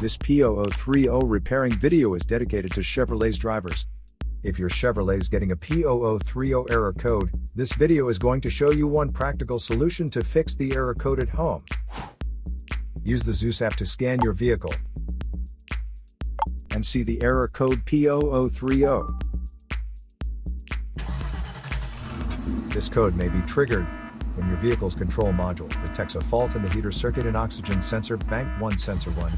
This P0030 repairing video is dedicated to Chevrolet's drivers. If your Chevrolet is getting a P0030 error code, this video is going to show you one practical solution to fix the error code at home. Use the HO2S app to scan your vehicle and see the error code P0030. This code may be triggered when your vehicle's control module detects a fault in the heater circuit and oxygen sensor bank 1 sensor 1.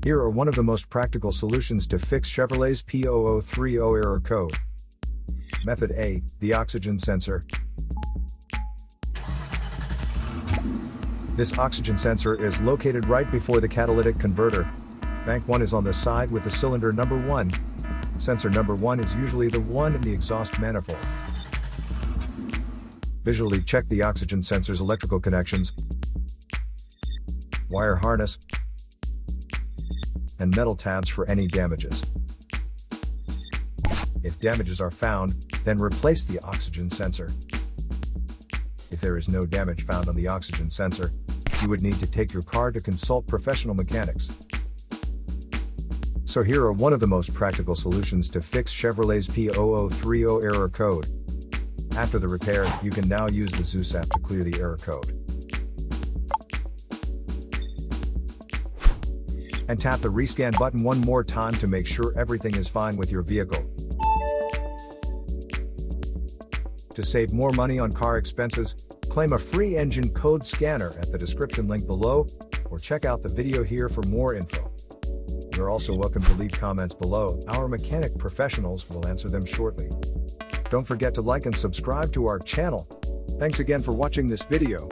Here are one of the most practical solutions to fix Chevrolet's P0030 error code. Method A, the oxygen sensor. This oxygen sensor is located right before the catalytic converter. Bank 1 is on the side with the cylinder number 1. Sensor number 1 is usually the one in the exhaust manifold. Visually check the oxygen sensor's electrical connections, wire harness, and metal tabs for any damages. If damages are found, then replace the oxygen sensor. If there is no damage found on the oxygen sensor, you would need to take your car to consult professional mechanics. So here are one of the most practical solutions to fix Chevrolet's P0030 error code. After the repair, you can now use the HO2S app to clear the error code. And tap the rescan button one more time to make sure everything is fine with your vehicle. To save more money on car expenses, claim a free engine code scanner at the description link below, or check out the video here for more info. You're also welcome to leave comments below. Our mechanic professionals will answer them shortly. Don't forget to like and subscribe to our channel. Thanks again for watching this video.